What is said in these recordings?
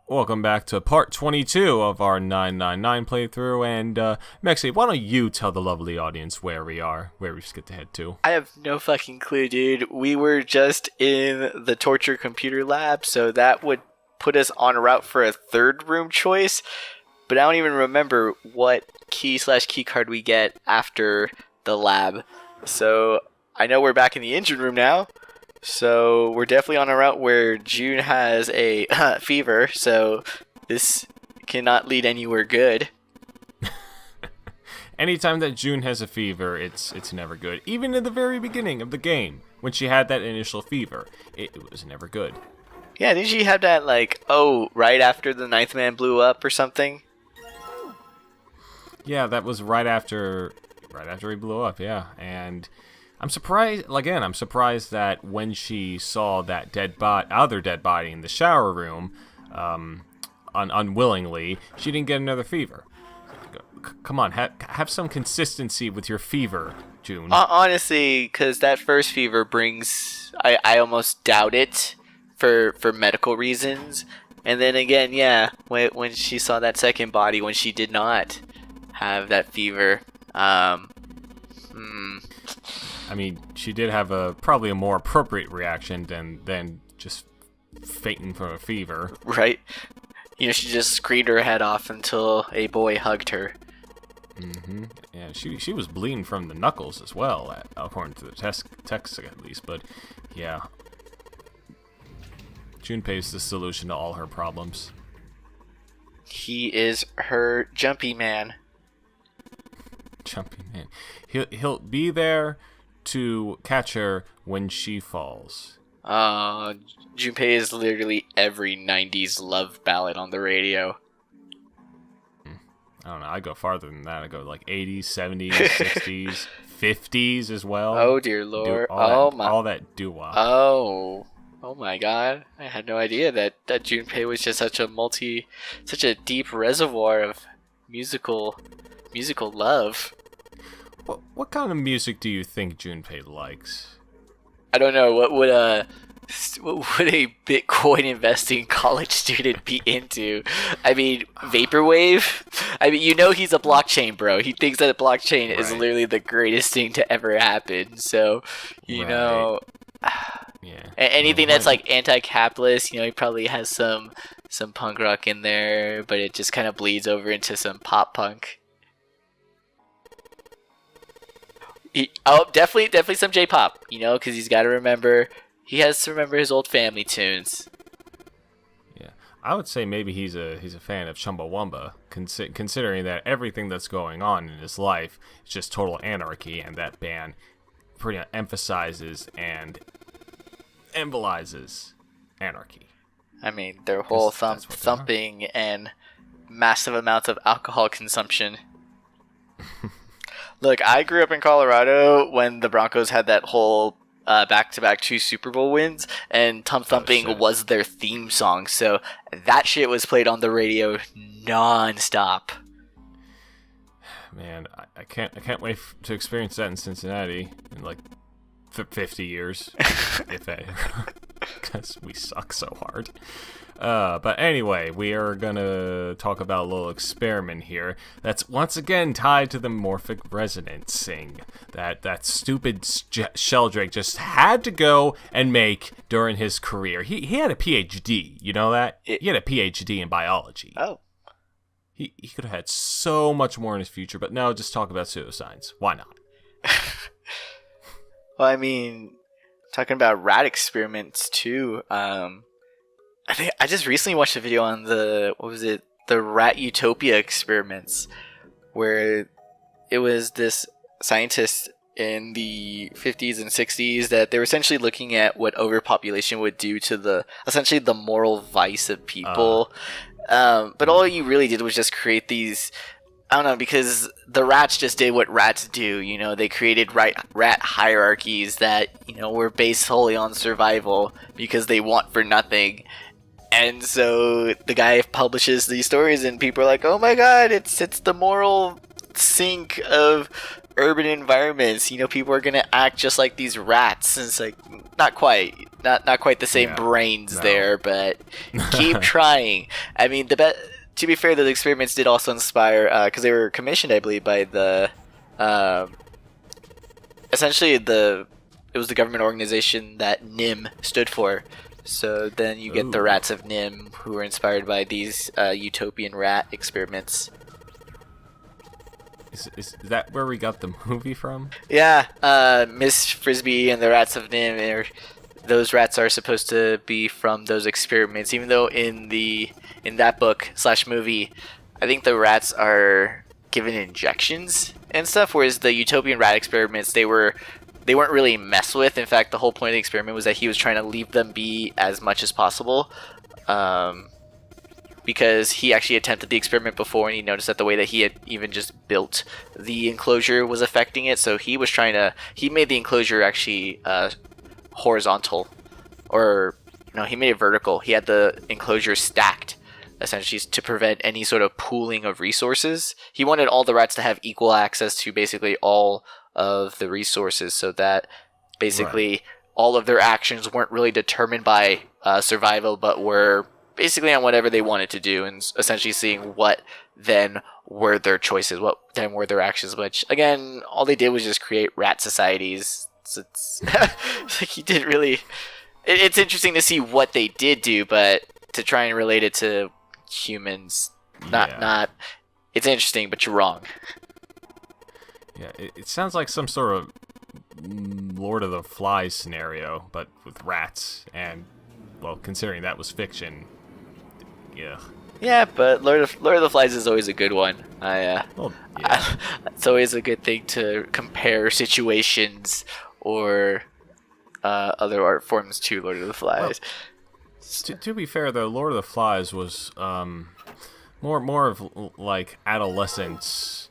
Welcome back to part 22 of our 999 playthrough, and Mexi, why don't you tell the lovely audience where we are, where we get to head to? I have no fucking clue, dude. We were just in the torture computer lab, so that would put us on a route for a third room choice, but I don't even remember what key/key card we get after the lab. So I know we're back in the engine room now. So we're definitely on a route where June has a fever, so this cannot lead anywhere good. Anytime that June has a fever, it's never good. Even in the very beginning of the game, when she had that initial fever, it was never good. Yeah, didn't she have that, right after the ninth man blew up or something? Yeah, that was right after he blew up, yeah, and I'm surprised that when she saw that other dead body in the shower room, unwillingly, she didn't get another fever. Come on, have some consistency with your fever, June. Honestly, because that first fever brings... I almost doubt it for medical reasons. And then again, yeah, when she saw that second body, when she did not have that fever... I mean, she did have probably a more appropriate reaction than just fainting from a fever. Right? You know, she just screamed her head off until a boy hugged her. Mm-hmm. Yeah, she was bleeding from the knuckles as well, according to the text at least. But, yeah. Junpei's the solution to all her problems. He is her jumpy man. Jumpy man. He'll be there to catch her when she falls. Junpei is literally every 90s love ballad on the radio. I don't know, I go farther than that. I go like 80s, 70s, 60s, 50s as well. Oh dear lord. All that doo-wop. Oh my god. I had no idea that Junpei was just such a deep reservoir of musical love. What kind of music do you think Junpei likes? I don't know. What would a Bitcoin investing college student be into? I mean, vaporwave. I mean, he's a blockchain bro. He thinks that blockchain is literally the greatest thing to ever happen. So, know, yeah. Anything that's like anti-capitalist. He probably has some punk rock in there, but it just kind of bleeds over into some pop punk. Definitely some J-pop, because he has to remember his old family tunes. Yeah, I would say maybe he's a fan of Chumbawamba, considering that everything that's going on in his life is just total anarchy, and that band pretty much emphasizes and embolizes anarchy. I mean, their whole thumping and massive amounts of alcohol consumption. Look, I grew up in Colorado when the Broncos had that whole back-to-back 2 Super Bowl wins, and thumping was their theme song, so that shit was played on the radio non-stop. Man, I can't wait to experience that in Cincinnati in like 50 years, if that, because we suck so hard. But anyway, we are gonna talk about a little experiment here that's once again tied to the morphic resonancing that stupid Sheldrake just had to go and make during his career. He had a PhD, you know that? He had a PhD in biology. Oh. He could have had so much more in his future, but no, just talk about pseudoscience. Why not? Well, I mean, talking about rat experiments too, I think I just recently watched a video on the Rat Utopia experiments, where it was this scientist in the 50s and 60s that they were essentially looking at what overpopulation would do to essentially the moral vice of people. But all you really did was just create these, I don't know, because the rats just did what rats do, they created rat hierarchies that, were based solely on survival because they want for nothing. And so the guy publishes these stories and people are like, oh my god, it's the moral sink of urban environments. People are going to act just like these rats. And it's like, not quite the same brains there, but keep trying. I mean, to be fair, the experiments did also inspire, because they were commissioned, I believe, by the, essentially it was the government organization that NIM stood for. So then you get the rats of NIM, who were inspired by these utopian rat experiments. Is that where we got the movie from? Yeah, Miss Frisbee and the rats of NIM. Those rats are supposed to be from those experiments, even though in that book / movie, I think the rats are given injections and stuff, whereas the utopian rat experiments, they weren't really messed with. In fact, the whole point of the experiment was that he was trying to leave them be as much as possible, because he actually attempted the experiment before and he noticed that the way that he had even just built the enclosure was affecting it. So he made the enclosure actually horizontal, or no, he made it vertical. He had the enclosure stacked, essentially, to prevent any sort of pooling of resources. He wanted all the rats to have equal access to basically all of the resources, so that basically all of their actions weren't really determined by survival, but were basically on whatever they wanted to do, and essentially seeing what then were their choices, what then were their actions. Which, again, all they did was just create rat societies. So it's like he didn't really. It's interesting to see what they did do, but to try and relate it to humans, not. It's interesting, but you're wrong. Yeah, it sounds like some sort of Lord of the Flies scenario, but with rats. And, well, considering that was fiction, yeah. Yeah, but Lord of the Flies is always a good one. It's always a good thing to compare situations or other art forms to Lord of the Flies. Well, to be fair, though, Lord of the Flies was more of like adolescence.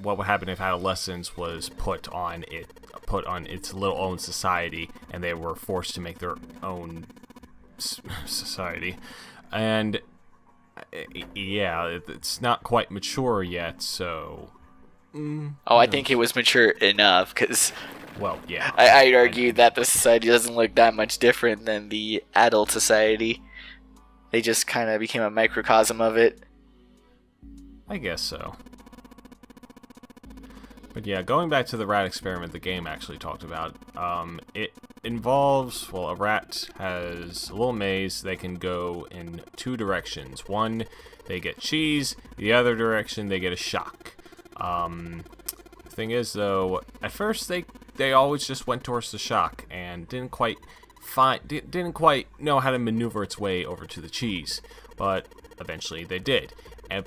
What would happen if adolescence was put on its little own society, and they were forced to make their own society, and it's not quite mature yet. So, I think it was mature enough, because, well, yeah, I'd argue that the society doesn't look that much different than the adult society. They just kind of became a microcosm of it. I guess so. But yeah, going back to the rat experiment the game actually talked about, it involves, well, a rat has a little maze. They can go in two directions. One, they get cheese. The other direction, they get a shock. The thing is, though, at first they always just went towards the shock and didn't quite know how to maneuver its way over to the cheese. But eventually they did.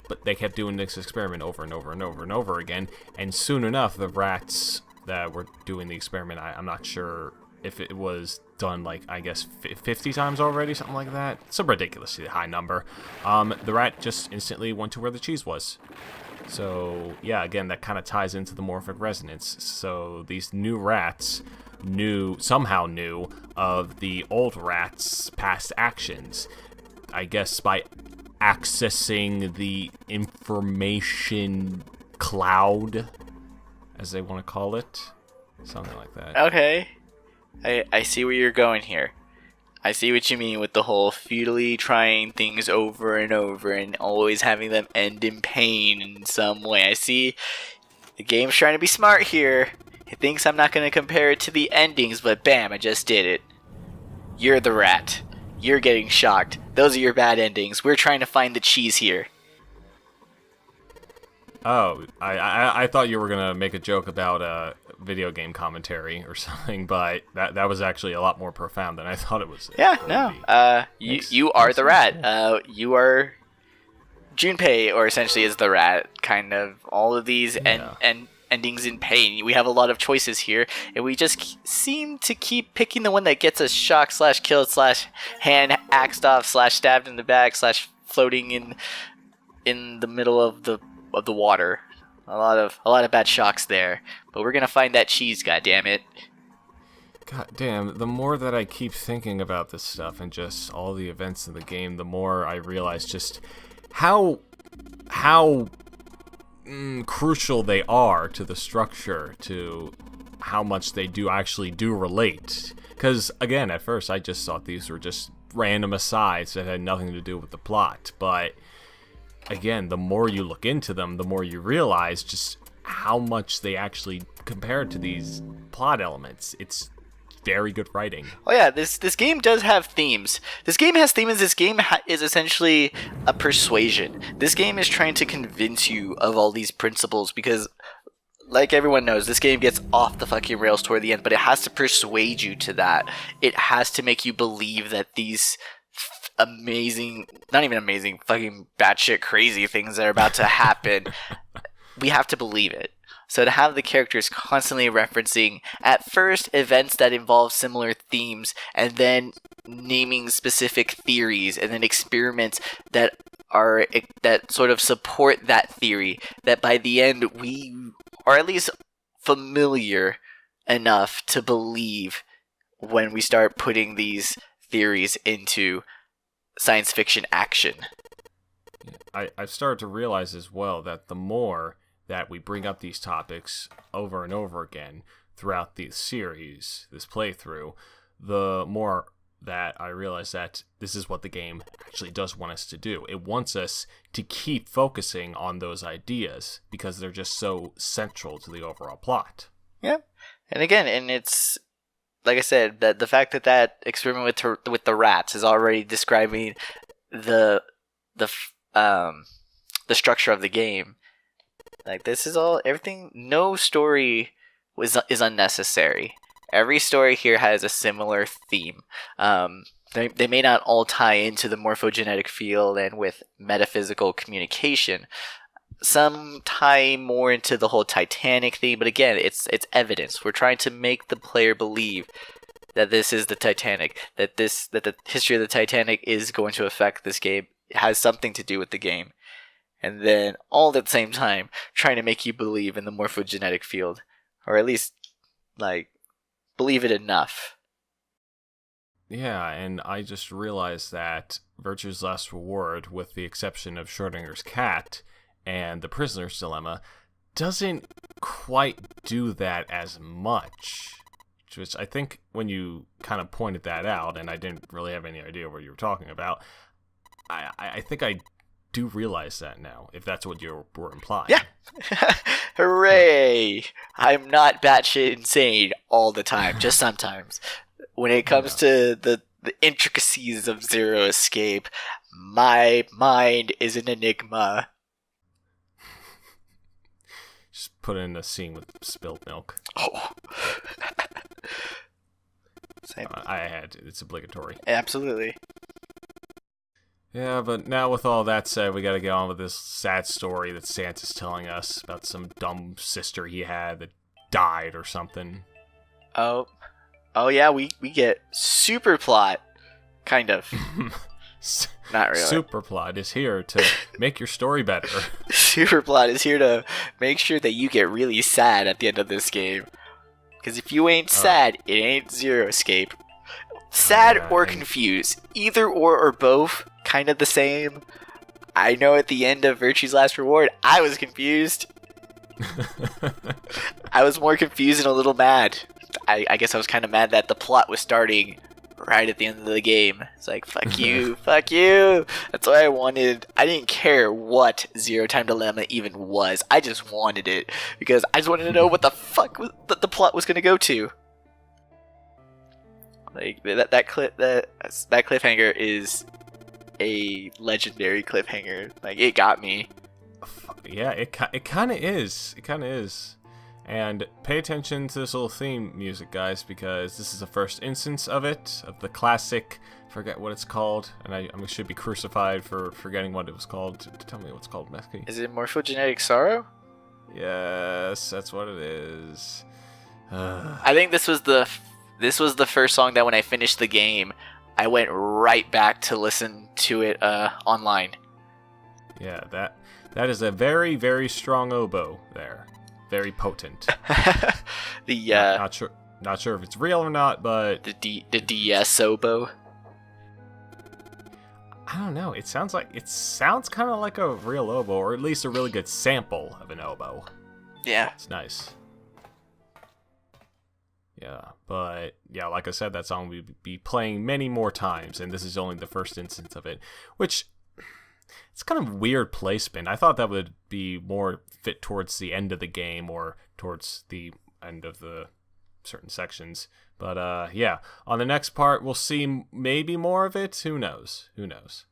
But they kept doing this experiment over and over and over and over again, and soon enough, the rats that were doing the experiment, I'm not sure if it was done, like, I guess 50 times already, something like that. It's a ridiculously high number. The rat just instantly went to where the cheese was. So, yeah, again, that kind of ties into the morphic resonance. So these new rats somehow knew of the old rats' past actions. I guess by accessing the information cloud, as they want to call it. Something like that. Okay. I see where you're going here. I see what you mean with the whole futilely trying things over and over and always having them end in pain in some way. I see the game's trying to be smart here. It thinks I'm not going to compare it to the endings, but bam, I just did it. You're the rat. You're getting shocked. Those are your bad endings. We're trying to find the cheese here. Oh, I thought you were gonna make a joke about video game commentary or something, but that was actually a lot more profound than I thought it was. Yeah, no. You are the rat. You are Junpei, or essentially is the rat. Kind of all of these endings in pain. We have a lot of choices here, and we just seem to keep picking the one that gets us shocked / killed / hand axed off / stabbed in the back / floating in the middle of the water. A lot of bad shocks there, but we're gonna find that cheese. God damn it! God damn! The more that I keep thinking about this stuff and just all the events in the game, the more I realize just how crucial they are to the structure, to how much they do relate. Because again, at first I just thought these were just random asides that had nothing to do with the plot. But again, the more you look into them, the more you realize just how much they actually compare to these plot elements. It's very good writing. Oh yeah, this game does have themes. This game has themes. This game is essentially a persuasion. This game is trying to convince you of all these principles because, like everyone knows, this game gets off the fucking rails toward the end, but it has to persuade you to that. It has to make you believe that these amazing, not even amazing, fucking batshit crazy things that are about to happen, we have to believe it. So to have the characters constantly referencing, at first, events that involve similar themes, and then naming specific theories, and then experiments that sort of support that theory, that by the end we are at least familiar enough to believe when we start putting these theories into science fiction action. I've started to realize as well that the more that we bring up these topics over and over again throughout this series, this playthrough, the more that I realize that this is what the game actually does want us to do. It wants us to keep focusing on those ideas because they're just so central to the overall plot. Yeah. And again, it's like I said, that the fact that experiment with the rats is already describing the structure of the game. Like, this is all, everything, no story is unnecessary. Every story here has a similar theme. They may not all tie into the morphogenetic field and with metaphysical communication. Some tie more into the whole Titanic theme, but again, it's evidence. We're trying to make the player believe that this is the Titanic, that the history of the Titanic is going to affect this game. It has something to do with the game. And then, all at the same time, trying to make you believe in the morphogenetic field. Or at least, like, believe it enough. Yeah, and I just realized that Virtue's Last Reward, with the exception of Schrodinger's cat and the Prisoner's Dilemma, doesn't quite do that as much. Which I think when you kind of pointed that out, and I didn't really have any idea what you were talking about, I think I do realize that now, if that's what you were implying. Yeah. Hooray! I'm not batshit insane all the time, just sometimes. When it comes to the intricacies of Zero Escape, my mind is an enigma. Just put in a scene with spilled milk. Oh. I had to. It's obligatory. Absolutely. Yeah, but now with all that said, we gotta get on with this sad story that Santa's telling us about some dumb sister he had that died or something. Oh yeah, we get super plot, kind of. Not really. Super plot is here to make your story better. Super plot is here to make sure that you get really sad at the end of this game. Because if you ain't sad, it ain't Zero Escape. Sad or confused. Either or both, kind of the same. I know at the end of Virtue's Last Reward, I was confused. I was more confused and a little mad. I guess I was kind of mad that the plot was starting right at the end of the game. It's like, fuck you, fuck you. That's what I wanted. I didn't care what Zero Time Dilemma even was. I just wanted it because I just wanted to know what the fuck the plot was going to go to. Like, that cliffhanger is a legendary cliffhanger. Like, it got me. Yeah, it kind of is. It kind of is. And pay attention to this little theme music, guys, because this is the first instance of it, of the classic, forget what it's called, and I should be crucified for forgetting what it was called. Tell me what's called, Mesky. Is it Morphogenetic Sorrow? Yes, that's what it is. I think this was the first song that when I finished the game, I went right back to listen to it online. Yeah, that is a very, very strong oboe there. Very potent. Not sure if it's real or not, but the DS oboe. I don't know. It sounds kind of like a real oboe, or at least a really good sample of an oboe. Yeah, it's nice. Yeah, but yeah, like I said, that song we'll be playing many more times, and this is only the first instance of it, which it's kind of weird placement. I thought that would be more fit towards the end of the game or towards the end of the certain sections. But yeah, on the next part, we'll see maybe more of it. Who knows? Who knows?